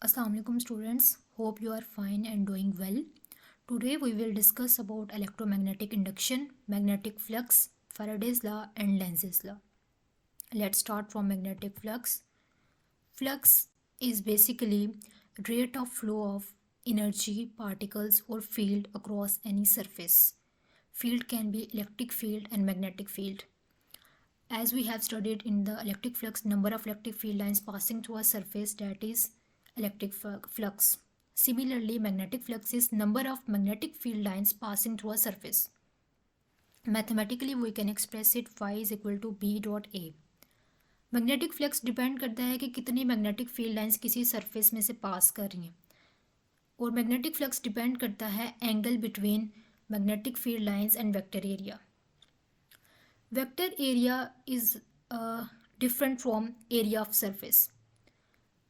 Assalamualaikum students, hope you are fine and doing well. Today we will discuss about electromagnetic induction, magnetic flux, Faraday's law and Lenz's law. Let's start from magnetic flux. Flux is basically rate of flow of energy, particles or field across any surface. Field can be electric field and magnetic field. As we have studied in the electric flux, number of electric field lines passing through a surface, that is electric flux. Similarly, magnetic flux is number of magnetic field lines passing through a surface. Mathematically we can express it phi is equal to b dot a. Magnetic flux depend करता है कि कितनी magnetic field lines किसी surface में से पास कर रही हैं, और मैग्नेटिक फ्लक्स डिपेंड करता है angle between magnetic field lines and vector area. Vector area is different from area of surface.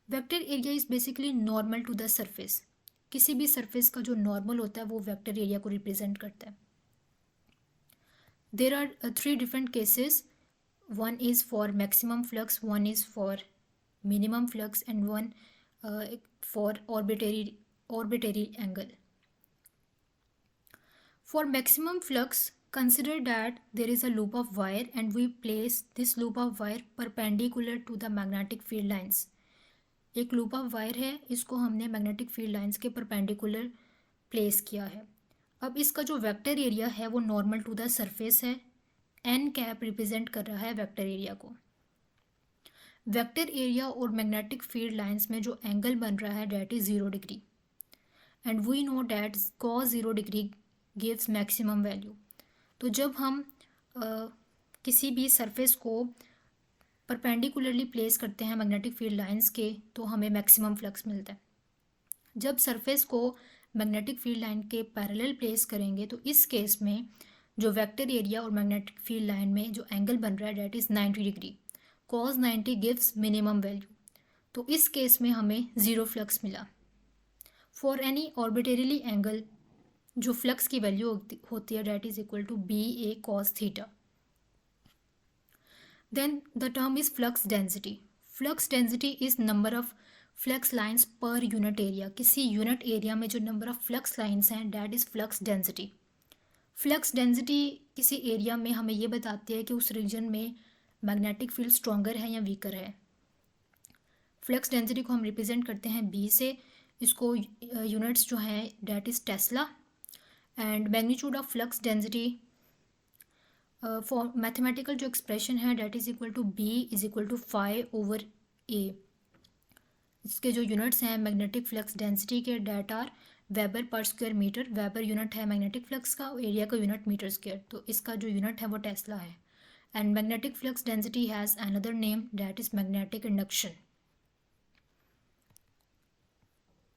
Vector area is basically normal to the surface. किसी भी surface का जो normal होता है वो vector area को represent करता है. There are three different cases. One is for maximum flux, one is for minimum flux, and one for arbitrary angle. For maximum flux, consider that there is a loop of wire and we place this loop of wire perpendicular to the magnetic field lines. एक loop of wire है, इसको हमने magnetic field lines के perpendicular place किया है. अब इसका जो वेक्टर एरिया है वो नॉर्मल टू द सरफेस है. एन कैप रिप्रेजेंट कर रहा है वेक्टर एरिया को. वेक्टर एरिया और मैग्नेटिक फील्ड लाइंस में जो एंगल बन रहा है that is 0 degree, and we know that cos 0 degree gives maximum value. तो जब हम किसी भी सरफेस को परपेंडिकुलरली प्लेस करते हैं मैग्नेटिक फील्ड लाइंस के, तो हमें मैक्सिमम फ्लक्स मिलता है. जब सरफेस को मैग्नेटिक फील्ड लाइन के पैरेलल प्लेस करेंगे तो इस केस में जो वेक्टर एरिया और मैग्नेटिक फील्ड लाइन में जो एंगल बन रहा है that is 90 degree. Cos 90 gives minimum value, तो इस केस में हमें 0 फ्लक्स मिला. फॉर एनी ऑर्बिटरीली एंगल जो फ्लक्स की वैल्यू होती है that is equal to B A cos theta. Then the term is flux density. Flux density is number of flux lines per unit area. किसी unit area में जो number of flux lines हैं that is flux density. Flux density किसी area में हमें ये बताती है कि उस रीजन में मैग्नेटिक फील्ड स्ट्रॉन्गर है या वीकर है. फ्लक्स डेंसिटी को हम रिप्रेजेंट करते हैं बी से. इसको यूनिट्स जो हैं that is tesla. And magnitude of flux density for mathematical जो एक्सप्रेशन है that is equal to B is equal to phi over A. इसके जो यूनिट्स हैं मैग्नेटिक फ्लक्स डेंसिटी के डेट आर वेबर पर स्क्वायर मीटर. वेबर यूनिट है magnetic flux का, area का यूनिट मीटर स्क्वायर, तो इसका जो यूनिट है वो टेस्ला है. And magnetic flux density has another name that is magnetic induction.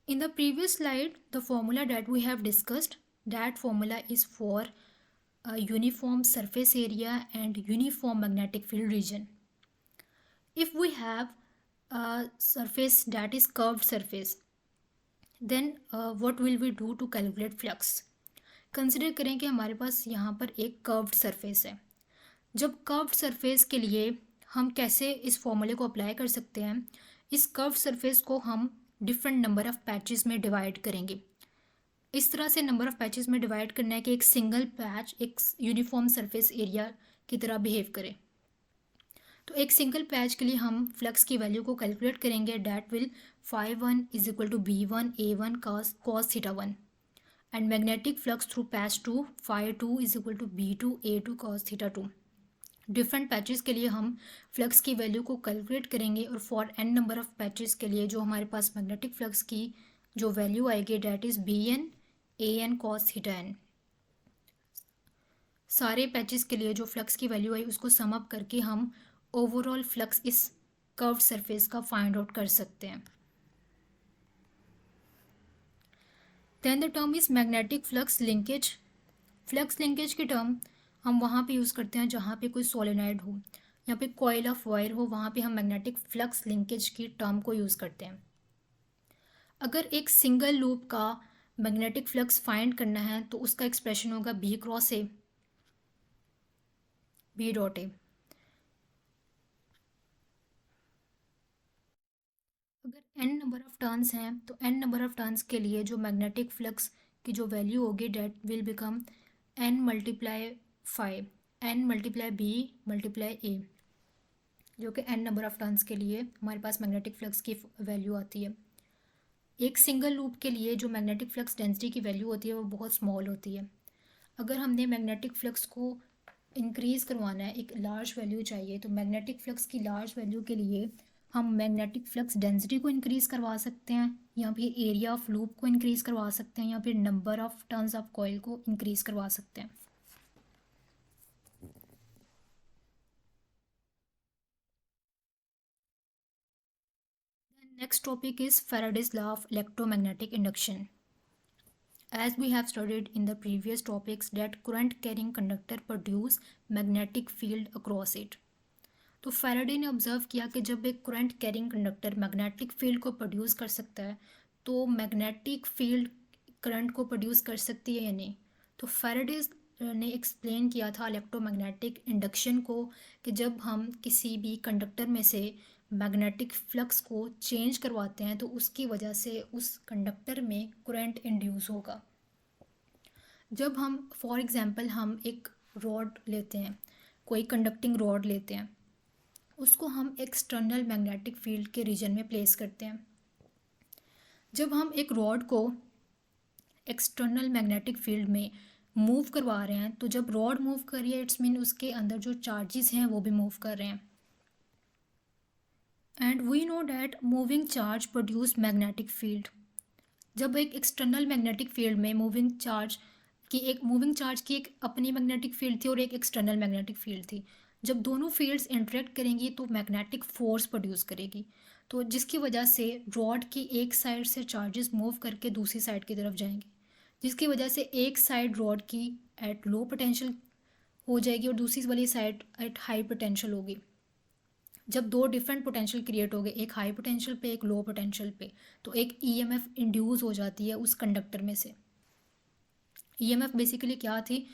In the previous slide, the formula that we have discussed, that formula is for a uniform surface area and uniform magnetic field region. If we have a surface that is curved surface, then what will we do to calculate flux? Consider करें कि हमारे पास यहाँ पर एक curved surface है. जब curved surface के लिए हम कैसे इस फॉर्मूले को अप्लाई कर सकते हैं, इस curved surface को हम डिफरेंट नंबर ऑफ पैचेस में डिवाइड करेंगे. इस तरह से नंबर ऑफ पैचेस में डिवाइड करना है कि एक सिंगल पैच एक यूनिफॉर्म सरफेस एरिया की तरह बिहेव करे. तो एक सिंगल पैच के लिए हम फ्लक्स की वैल्यू को कैलकुलेट करेंगे. That will phi one is equal to B one A one cos theta one. And magnetic flux through patch two phi two is equal to B two A two cos theta two. Different patches के लिए हम flux की value को calculate करेंगे, और for N number of patches के लिए जो हमारे पास मैग्नेटिक फ्लक्स की जो वैल्यू आएगी that is B N A N cos theta N. सारे पैचेस के लिए जो फ्लक्स की वैल्यू आई उसको सम अप करके हम ओवरऑल फ्लक्स इस कर्व्ड सरफेस का फाइंड आउट कर सकते हैं. Then the term is magnetic flux linkage. Flux linkage की टर्म हम वहाँ पे यूज़ करते हैं जहाँ पे कोई सोलेनॉइड हो या पे कॉइल ऑफ वायर हो, वहाँ पे हम मैग्नेटिक फ्लक्स लिंकेज की टर्म को यूज़ करते हैं. अगर एक सिंगल लूप का मैग्नेटिक फ्लक्स फाइंड करना है तो उसका एक्सप्रेशन होगा B cross A, B dot A. अगर n नंबर ऑफ टर्न्स हैं तो n नंबर ऑफ टर्न्स के लिए जो मैग्नेटिक फ्लक्स की जो वैल्यू होगी that will become n multiply 5, n multiply b multiply a, जो कि n नंबर ऑफ टर्न्स के लिए हमारे पास मैग्नेटिक फ्लक्स की वैल्यू आती है। एक सिंगल लूप के लिए जो मैग्नेटिक फ्लक्स डेंसिटी की वैल्यू होती है वो बहुत स्मॉल होती है। अगर हमने मैग्नेटिक फ्लक्स को इंक्रीज़ करवाना है, एक लार्ज वैल्यू चाहिए, तो मैग्नेटिक फ्लक्स की लार्ज वैल्यू के लिए हम मैग्नेटिक फ्लक्स डेंसिटी को इंक्रीज़ करवा सकते हैं, या फिर एरिया ऑफ लूप को इंक्रीज़ करवा सकते हैं, या फिर number of turns of coil को इंक्रीज़ करवा सकते हैं। Next topic is Faraday's law of electromagnetic induction. As we have studied in the previous topics that current carrying conductor produce magnetic field across it. तो Faraday ने observe किया कि जब एक current carrying conductor magnetic field को produce कर सकता है तो मैग्नेटिक फील्ड करंट को प्रोड्यूस कर सकती है या नहीं। तो फैराडे ने एक्सप्लेन किया था इलेक्ट्रोमैग्नेटिक इंडक्शन को कि जब हम किसी भी कंडक्टर में से मैग्नेटिक फ्लक्स को चेंज करवाते हैं तो उसकी वजह से उस कंडक्टर में करंट इंड्यूस होगा। जब हम फॉर एग्जांपल हम एक रॉड लेते हैं, कोई कंडक्टिंग रॉड लेते हैं, उसको हम एक्सटर्नल मैग्नेटिक फील्ड के रीजन में प्लेस करते हैं। जब हम एक रॉड को एक्सटर्नल मैग्नेटिक फील्ड में मूव करवा रहे हैं तो जब रॉड मूव कर रही है इट्स मीन उसके अंदर जो चार्जेस हैं वो भी मूव कर रहे हैं। And we know that moving charge produce magnetic field. जब एक एक्सटर्नल मैग्नेटिक फील्ड में मूविंग चार्ज की एक अपनी मैग्नेटिक फील्ड थी और एक एक्सटर्नल मैग्नेटिक फील्ड थी, जब दोनों फील्ड्स इंटरेक्ट करेंगी तो मैग्नेटिक फोर्स प्रोड्यूस करेगी, तो जिसकी वजह से रॉड की एक साइड से चार्जेस मूव करके दूसरी साइड की तरफ जाएंगे, जिसकी वजह से एक साइड रॉड की एट लो पोटेंशियल हो जाएगी और दूसरी वाली साइड एट हाई पोटेंशियल होगी। जब दो डिफरेंट पोटेंशियल क्रिएट हो गए, एक हाई पोटेंशियल पे एक लो पोटेंशियल पे, तो एक ईएमएफ इंड्यूस हो जाती है उस कंडक्टर में से। ईएमएफ बेसिकली क्या थी,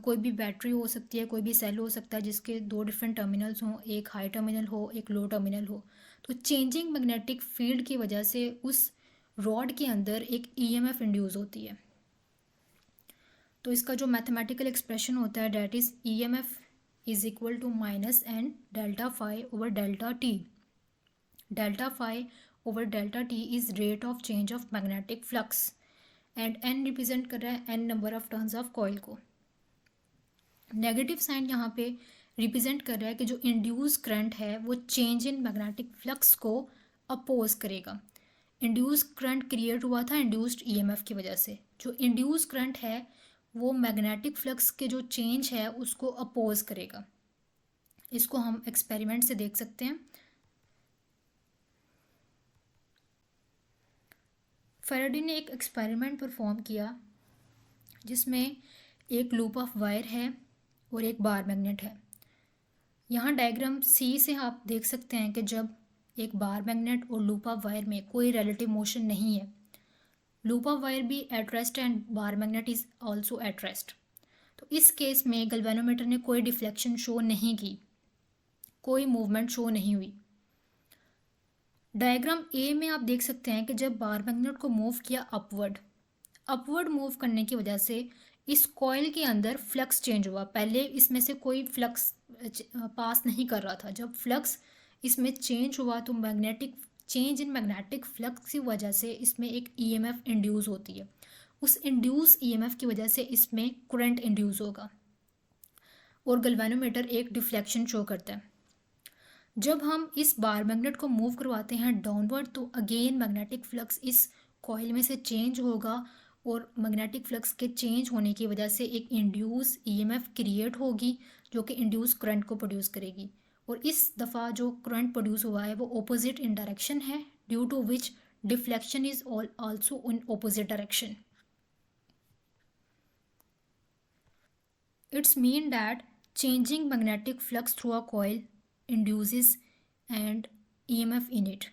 कोई भी बैटरी हो सकती है, कोई भी सेल हो सकता है जिसके दो डिफरेंट टर्मिनल्स हों, एक हाई टर्मिनल हो एक लो टर्मिनल हो, तो चेंजिंग मैग्नेटिक फील्ड की वजह से उस रॉड के अंदर एक ईएमएफ इंड्यूस होती है। तो इसका जो मैथमेटिकल एक्सप्रेशन होता है that is EMF is equal to minus N delta phi over delta T. Delta phi over delta T is rate of change of magnetic flux and N represent कर रहा है N number of turns of coil को। Negative sign यहाँ पे represent कर रहा है कि जो इंड्यूस करंट है वो चेंज इन मैग्नेटिक फ्लक्स को अपोज करेगा। इंड्यूस करंट क्रिएट हुआ था इंड्यूस्ड ईएमएफ की वजह से, जो इंड्यूस करंट है वो मैग्नेटिक फ्लक्स के जो चेंज है उसको अपोज करेगा। इसको हम एक्सपेरिमेंट से देख सकते हैं। फैराडे ने एक एक्सपेरिमेंट परफॉर्म किया जिसमें एक लूप ऑफ वायर है और एक बार मैग्नेट है। यहाँ डायग्राम सी से आप देख सकते हैं कि जब एक बार मैग्नेट और लूप ऑफ वायर में कोई रिलेटिव मोशन नहीं है, लूप ऑफ वायर भी at rest and bar magnet is also at rest, तो इस केस में गैल्वेनोमीटर ने कोई डिफ्लेक्शन शो नहीं की, कोई मूवमेंट शो नहीं हुई। डायग्राम ए में आप देख सकते हैं कि जब बार मैग्नेट को मूव किया अपवर्ड मूव करने की वजह से इस कॉइल के अंदर फ्लक्स चेंज हुआ। पहले इसमें से कोई फ्लक्स पास नहीं कर रहा था, जब फ्लक्स इसमें चेंज हुआ तो magnetic change in magnetic flux की वजह से इसमें एक ईएमएफ इंड्यूस होती है। उस इंड्यूस ईएमएफ की वजह से इसमें करंट इंड्यूस होगा और गैल्वेनोमीटर एक डिफ्लेक्शन शो करता है। जब हम इस बार मैग्नेट को मूव करवाते हैं डाउनवर्ड तो अगेन मैग्नेटिक फ्लक्स इस कॉइल में से चेंज होगा और मैग्नेटिक फ्लक्स के चेंज होने की वजह से एक इंड्यूस ईएमएफ क्रिएट होगी जो कि इंड्यूस करंट को प्रोड्यूस करेगी। और इस दफ़ा जो करंट प्रोड्यूस हुआ है वो ऑपोजिट इन डायरेक्शन है, due to which deflection is also in opposite direction. It's mean that changing magnetic flux through a coil induces an EMF in it.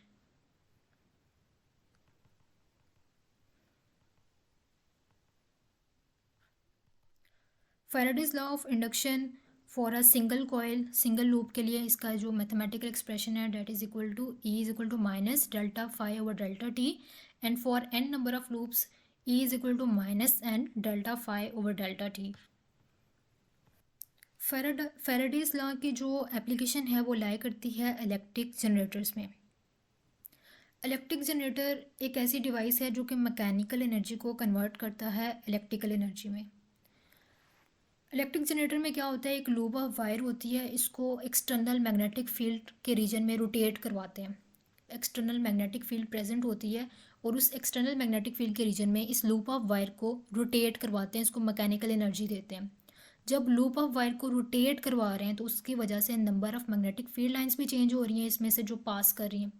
Faraday's law of induction for a single coil, single loop के लिए इसका जो mathematical expression है that is equal to E is equal to minus delta phi over delta T, and for N number of loops E is equal to minus N delta phi over delta T. Faraday's law की जो application है वो lie करती है electric generators में। Electric generator एक ऐसी device है जो कि मैकेनिकल एनर्जी को कन्वर्ट करता है इलेक्ट्रिकल एनर्जी में। इलेक्ट्रिक जनरेटर में क्या होता है, एक लूप ऑफ वायर होती है, इसको एक्सटर्नल मैग्नेटिक फील्ड के रीजन में रोटेट करवाते हैं। एक्सटर्नल मैग्नेटिक फील्ड प्रेजेंट होती है और उस एक्सटर्नल मैग्नेटिक फील्ड के रीजन में इस लूप ऑफ वायर को रोटेट करवाते हैं, इसको मैकेनिकल एनर्जी देते हैं। जब लूप ऑफ वायर को रोटेट करवा रहे हैं तो उसकी वजह से number of magnetic field lines भी चेंज हो रही हैं इसमें से जो पास कर रही हैं,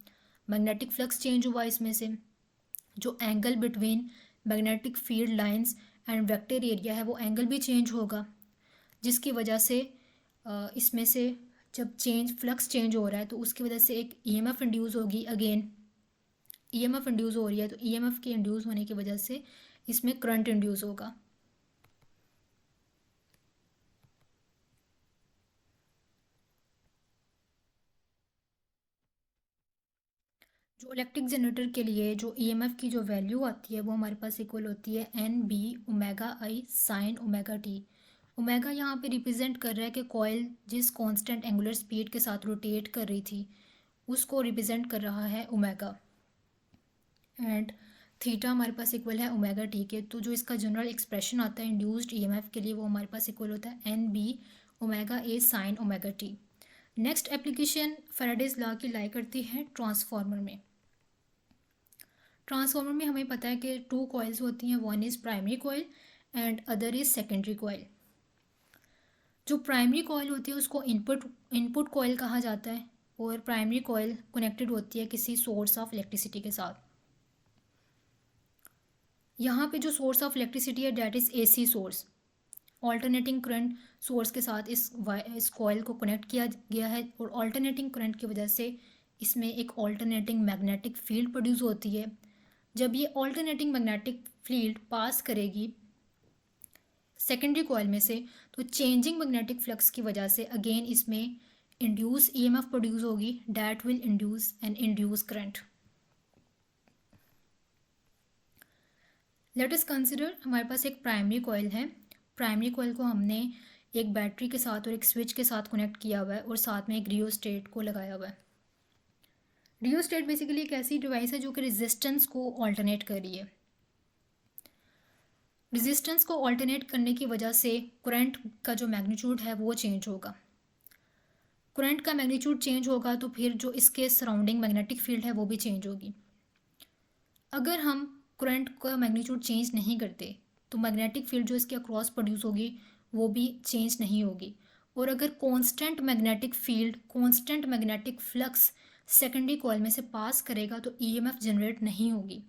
मैग्नेटिक फ्लक्स चेंज हुआ इसमें से, जो angle between magnetic field lines and vector area है वो एंगल भी चेंज होगा, जिसकी वजह से इसमें से जब फ्लक्स चेंज हो रहा है तो उसकी वजह से एक ईएमएफ इंड्यूस होगी। अगेन ईएमएफ इंड्यूस हो रही है तो ईएमएफ के इंड्यूस होने की वजह से इसमें करंट इंड्यूस होगा। जो इलेक्ट्रिक जनरेटर के लिए जो ईएमएफ की जो वैल्यू आती है वो हमारे पास इक्वल होती है N B omega I sine omega T. Omega यहाँ पे रिप्रेजेंट कर रहा है कि कॉइल जिस कांस्टेंट एंगुलर स्पीड के साथ रोटेट कर रही थी उसको रिप्रेजेंट कर रहा है ओमेगा, एंड थीटा हमारे पास इक्वल है ओमेगा टी के। तो जो इसका जनरल एक्सप्रेशन आता है इंड्यूस्ड ईएमएफ के लिए वो हमारे पास इक्वल होता है N B omega A sine omega T. Next application Faraday's law की लाई करती है ट्रांसफार्मर में। ट्रांसफार्मर में हमें पता है कि टू कॉइल्स होती हैं, one is primary coil and other is secondary coil. जो प्राइमरी कॉइल होती है उसको इनपुट कॉइल कहा जाता है और प्राइमरी कॉइल कनेक्टेड होती है किसी सोर्स ऑफ इलेक्ट्रिसिटी के साथ। यहाँ पे जो सोर्स ऑफ इलेक्ट्रिसिटी है that is AC source, alternating current source के साथ इस कॉइल को कनेक्ट किया गया है और ऑल्टरनेटिंग करंट की वजह से इसमें एक ऑल्टरनेटिंग मैग्नेटिक फील्ड प्रोड्यूस होती है। जब ये ऑल्टरनेटिंग मैग्नेटिक फील्ड पास करेगी सेकेंडरी कॉइल में से तो चेंजिंग मैग्नेटिक फ्लक्स की वजह से अगेन इसमें इंड्यूस ईएमएफ प्रोड्यूस होगी that will induce N induce current. Let us consider हमारे पास एक प्राइमरी कॉइल है। प्राइमरी कॉइल को हमने एक बैटरी के साथ और एक स्विच के साथ कनेक्ट किया हुआ है और साथ में एक रियोस्टेट को लगाया हुआ है। रियोस्टेट बेसिकली एक ऐसी डिवाइस है जो कि रेजिस्टेंस को ऑल्टरनेट कर रही है। रेजिस्टेंस को ऑल्टरनेट करने की वजह से करंट का जो मैग्नीट्यूड है वो चेंज होगा। करंट का मैग्नीट्यूड चेंज होगा तो फिर जो इसके सराउंडिंग मैग्नेटिक फील्ड है वो भी चेंज होगी। अगर हम करंट का मैग्नीट्यूड चेंज नहीं करते तो मैग्नेटिक फील्ड जो इसके अक्रॉस प्रोड्यूस होगी वो भी चेंज नहीं होगी। और अगर constant magnetic field, constant magnetic flux secondary coil में से पास करेगा तो ईएमएफ जनरेट नहीं होगी।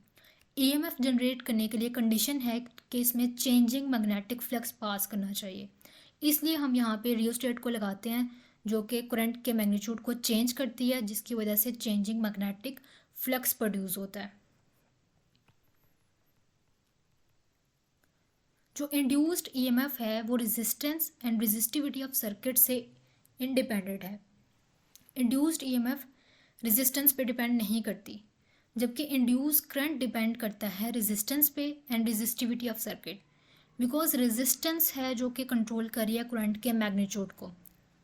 ईएमएफ जनरेट करने के लिए कंडीशन है कि इसमें चेंजिंग मैग्नेटिक फ्लक्स पास करना चाहिए, इसलिए हम यहाँ पे रियोस्टेट को लगाते हैं जो कि करंट के मैग्नीट्यूड को चेंज करती है जिसकी वजह से चेंजिंग मैग्नेटिक फ्लक्स प्रोड्यूस होता है। जो इंड्यूस्ड ईएमएफ है वो resistance and resistivity of circuit से इंडिपेंडेंट है। इंड्यूस्ड ईएमएफ रेजिस्टेंस पे डिपेंड नहीं करती, जबकि इंड्यूस करंट डिपेंड करता है रेजिस्टेंस पे and resistivity of circuit, because resistance है जो कि कंट्रोल कर रही है करंट के मैग्नीट्यूड को।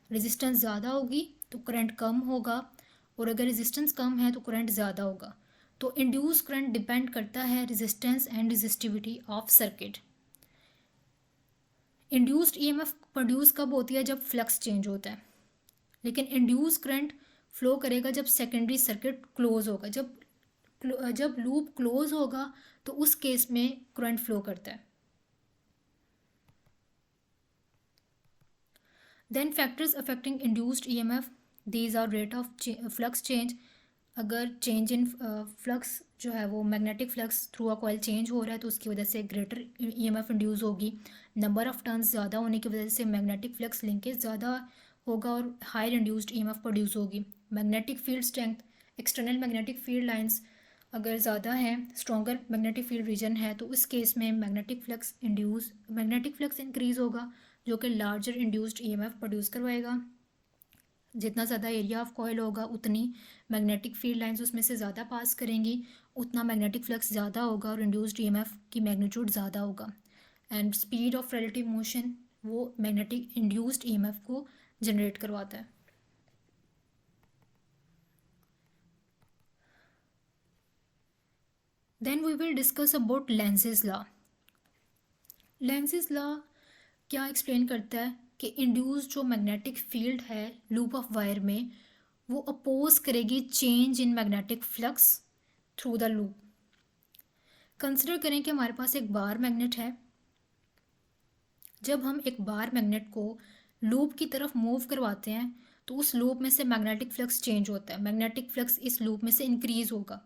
रेजिस्टेंस ज़्यादा होगी तो करंट कम होगा और अगर रेजिस्टेंस कम है तो करंट ज़्यादा होगा। तो इंड्यूस करंट डिपेंड करता है resistance and resistivity of circuit. Induced EMF produce कब होती है, जब फ्लक्स चेंज होता है, लेकिन इंड्यूस करंट फ्लो करेगा जब सेकेंडरी सर्किट क्लोज होगा। जब लूप क्लोज होगा तो उस केस में करंट फ्लो करता है। Then factors affecting induced EMF, these are rate of flux change. अगर चेंज इन फ्लक्स जो है वो magnetic flux through a coil change हो रहा है तो उसकी वजह से ग्रेटर ईएमएफ इंड्यूस होगी। नंबर ऑफ टर्न्स ज़्यादा होने की वजह से मैग्नेटिक फ्लक्स लिंकेज ज़्यादा होगा और हायर इंड्यूस्ड ईएमएफ प्रोड्यूस होगी। Magnetic field strength, external magnetic field lines अगर ज़्यादा है, स्ट्रॉन्गर मैग्नेटिक फील्ड रीजन है तो उस केस में मैग्नेटिक फ्लक्स इंक्रीज़ होगा जो कि लार्जर इंड्यूस्ड ईएमएफ प्रोड्यूस करवाएगा। जितना ज़्यादा एरिया ऑफ कॉइल होगा उतनी मैग्नेटिक फील्ड लाइंस उसमें से ज़्यादा पास करेंगी, उतना मैग्नेटिक फ्लक्स ज़्यादा होगा और इंड्यूस्ड ईएमएफ की मैग्नीट्यूड ज़्यादा होगा। And speed of relative motion वो मैग्नेटिक इंड्यूस्ड ईएमएफ को जनरेट करवाता है। Then we will discuss about Lenz's law. Lenz's law क्या एक्सप्लेन करता है कि इंड्यूस जो मैग्नेटिक फील्ड है लूप ऑफ वायर में वो अपोज करेगी change in magnetic flux through the loop. Consider करें कि हमारे पास एक बार मैग्नेट है। जब हम एक बार मैग्नेट को लूप की तरफ मूव करवाते हैं तो उस लूप में से मैग्नेटिक फ्लक्स चेंज होता है, मैग्नेटिक फ्लक्स इस लूप में से इंक्रीज होगा।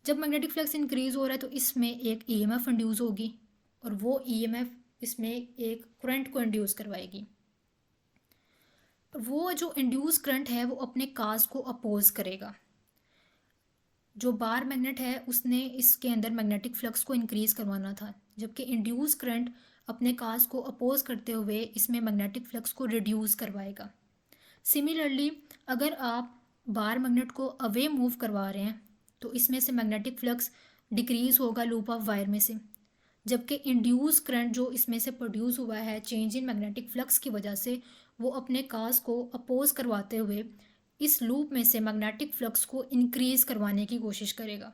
जब मैग्नेटिक फ्लक्स इंक्रीज हो रहा है तो इसमें एक ईएमएफ इंड्यूस होगी और वो ईएमएफ इसमें एक करंट को इंड्यूस करवाएगी। वो जो इंड्यूस करंट है वो अपने काज को अपोज करेगा। जो बार मैग्नेट है उसने इसके अंदर मैग्नेटिक फ्लक्स को इंक्रीज करवाना था, जबकि इंड्यूस करंट अपने काज को अपोज करते हुए इसमें मैग्नेटिक फ्लक्स को रिड्यूस करवाएगा। सिमिलरली अगर आप बार मैग्नेट को अवे मूव करवा रहे हैं तो इसमें से मैग्नेटिक फ्लक्स डिक्रीज होगा लूप ऑफ वायर में से, जबकि इंड्यूस करंट जो इसमें से प्रोड्यूस हुआ है चेंज इन मैग्नेटिक फ्लक्स की वजह से वो अपने काज को अपोज करवाते हुए इस लूप में से मैग्नेटिक फ्लक्स को इंक्रीज करवाने की कोशिश करेगा।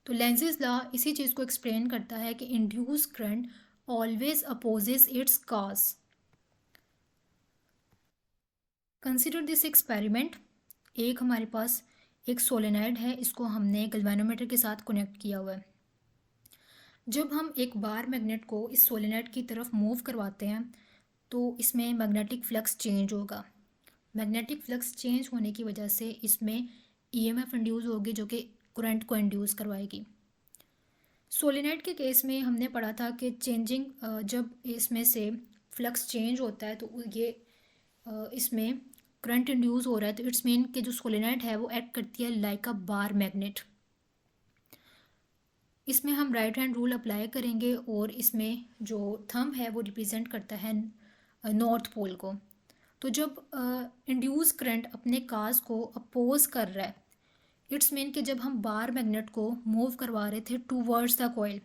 तो लेंज़ेस लॉ इसी चीज़ को एक्सप्लेन करता है कि induce current always opposes it's cause. Consider this experiment. एक हमारे पास एक सोलेनॉइड है, इसको हमने गैल्वेनोमीटर के साथ कनेक्ट किया हुआ है। जब हम एक बार मैग्नेट को इस सोलेनॉइड की तरफ मूव करवाते हैं तो इसमें मैग्नेटिक फ्लक्स चेंज होगा। मैग्नेटिक फ्लक्स चेंज होने की वजह से इसमें ईएमएफ इंड्यूस होगी जो कि करंट को इंड्यूस करवाएगी। सोलेनॉइड के केस में हमने पढ़ा था कि चेंजिंग जब इसमें से फ्लक्स चेंज होता है तो ये इसमें करंट इंड्यूस हो रहा है, तो इट्स मीन कि जो सोलेनॉइड है वो एक्ट करती है लाइक अ बार मैग्नेट। इसमें हम राइट हैंड रूल अप्लाई करेंगे और इसमें जो थंब है वो रिप्रेजेंट करता है नॉर्थ पोल को। तो जब इंड्यूस करंट अपने काज को अपोज कर रहा है, इट्स मीन कि जब हम बार मैग्नेट को मूव करवा रहे थे टूवर्ड्स द कॉइल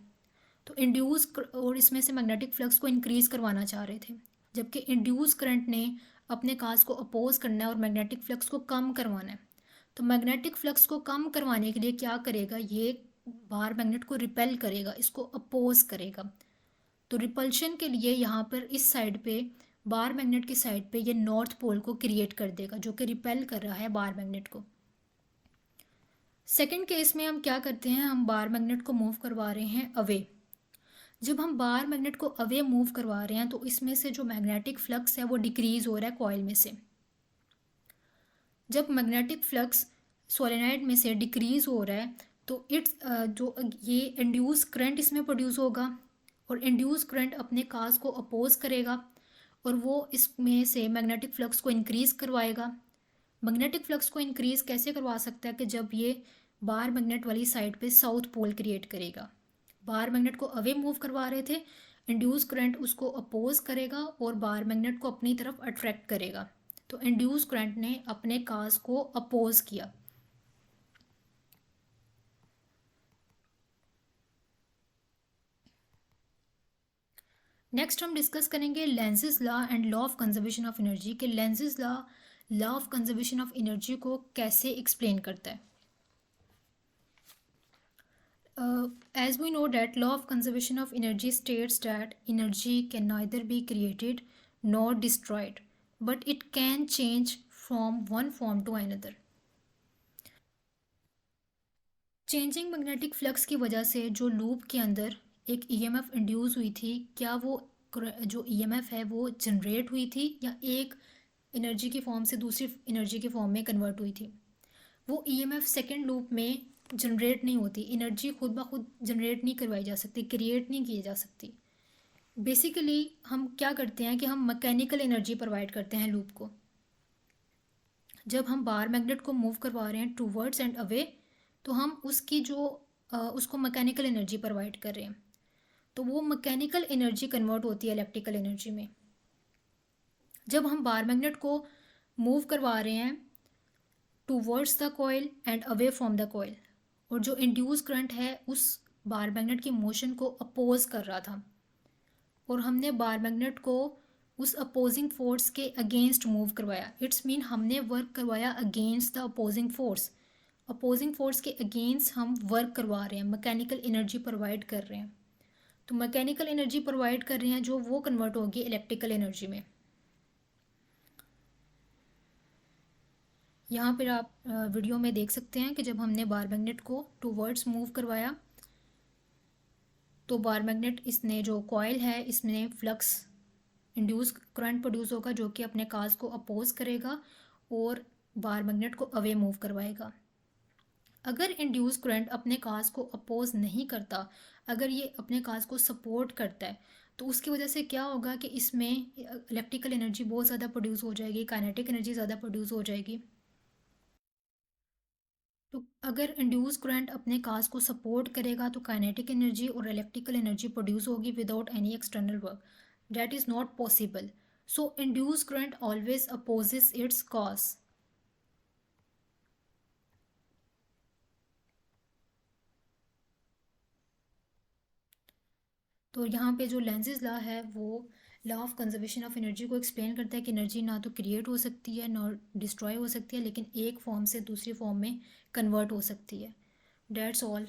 तो इंड्यूस और इसमें से मैग्नेटिक फ्लक्स को इंक्रीज करवाना चाह रहे थे, जबकि इंड्यूस करंट ने अपने काज को अपोज करना है और मैग्नेटिक फ्लक्स को कम करवाना है। तो मैग्नेटिक फ्लक्स को कम करवाने के लिए क्या करेगा, ये बार मैग्नेट को रिपेल करेगा, इसको अपोज करेगा। तो रिपल्शन के लिए यहाँ पर इस साइड पे बार मैग्नेट की साइड पे ये नॉर्थ पोल को क्रिएट कर देगा जो कि रिपेल कर रहा है बार मैग्नेट को। सेकंड केस में हम क्या करते हैं, हम बार मैग्नेट को मूव करवा रहे हैं अवे। जब हम बार मैग्नेट को अवे मूव करवा रहे हैं तो इसमें से जो मैग्नेटिक फ्लक्स है वो डिक्रीज हो रहा है कॉइल में से। जब मैग्नेटिक फ्लक्स सोलेनॉइड में से डिक्रीज हो रहा है तो इट्स जो ये इंड्यूस करंट इसमें प्रोड्यूस होगा और इंड्यूस करंट अपने काज को अपोज करेगा और वो इसमें से मैग्नेटिक फ्लक्स को इंक्रीज करवाएगा। मैग्नेटिक फ्लक्स को इंक्रीज कैसे करवा सकता है कि जब ये बार मैग्नेट वाली साइड पे साउथ पोल क्रिएट करेगा। बार मैग्नेट को अवे मूव करवा रहे थे, इंड्यूस करंट उसको अपोज करेगा और बार मैग्नेट को अपनी तरफ अट्रैक्ट करेगा। तो इंड्यूस करंट ने अपने काज को अपोज किया। नेक्स्ट हम डिस्कस करेंगे Lenz's law and law of conservation of energy के Lenz's law of conservation of energy को कैसे एक्सप्लेन करता है। As we know that law of conservation of energy states that energy can neither be created nor destroyed, but it can change from one form to another. Changing magnetic flux की वजह से जो loop के अंदर एक EMF induce हुई थी, क्या वो जो ईएमएफ है वो जनरेट हुई थी या एक एनर्जी की फॉर्म से दूसरी एनर्जी की फॉर्म में कन्वर्ट हुई थी। वो ईएमएफ सेकेंड लूप में जनरेट नहीं होती, एनर्जी खुद ब खुद जनरेट नहीं करवाई जा सकती, क्रिएट नहीं की जा सकती। बेसिकली हम क्या करते हैं कि हम मैकेनिकल एनर्जी प्रोवाइड करते हैं लूप को। जब हम बार मैग्नेट को मूव करवा रहे हैं टूवर्ड्स एंड अवे तो हम उसकी जो उसको मैकेनिकल एनर्जी प्रोवाइड कर रहे हैं। तो वो मैकेनिकल एनर्जी कन्वर्ट होती है इलेक्ट्रिकल एनर्जी में। जब हम बार मैग्नेट को मूव करवा रहे हैं towards the coil and away from the coil, और जो इंड्यूस करंट है उस बार मैग्नेट की मोशन को अपोज कर रहा था, और हमने बार मैग्नेट को उस अपोजिंग फोर्स के अगेंस्ट मूव करवाया। इट्स मीन हमने वर्क करवाया against the opposing force. Opposing force के अगेंस्ट हम वर्क करवा रहे हैं, मैकेनिकल एनर्जी प्रोवाइड कर रहे हैं। तो मैकेनिकल एनर्जी प्रोवाइड कर रहे हैं जो वो कन्वर्ट होगी इलेक्ट्रिकल एनर्जी में। यहाँ पर आप वीडियो में देख सकते हैं कि जब हमने बार मैग्नेट को टूवर्ड्स मूव करवाया तो बार मैग्नेट, इसने जो कॉइल है इसमें फ्लक्स इंड्यूस करंट प्रोड्यूस होगा जो कि अपने काज को अपोज करेगा और बार मैग्नेट को अवे मूव करवाएगा। अगर इंड्यूस करंट अपने काज को अपोज नहीं करता, अगर ये अपने काज को सपोर्ट करता है, तो उसकी वजह से क्या होगा कि इसमें इलेक्ट्रिकल एनर्जी बहुत ज़्यादा प्रोड्यूस हो जाएगी, काइनेटिक एनर्जी ज़्यादा प्रोड्यूस हो जाएगी। तो अगर इंड्यूस करंट अपने काज को सपोर्ट करेगा तो काइनेटिक एनर्जी और इलेक्ट्रिकल एनर्जी प्रोड्यूस होगी without any external work. That is not possible. So induce current always opposes it's cause. तो यहाँ पे जो लेंज़ेज लॉ है वो law of conservation of energy को एक्सप्लेन करता है कि एनर्जी ना तो क्रिएट हो सकती है ना डिस्ट्रॉय हो सकती है, लेकिन एक फॉर्म से दूसरी फॉर्म में कन्वर्ट हो सकती है। That's all.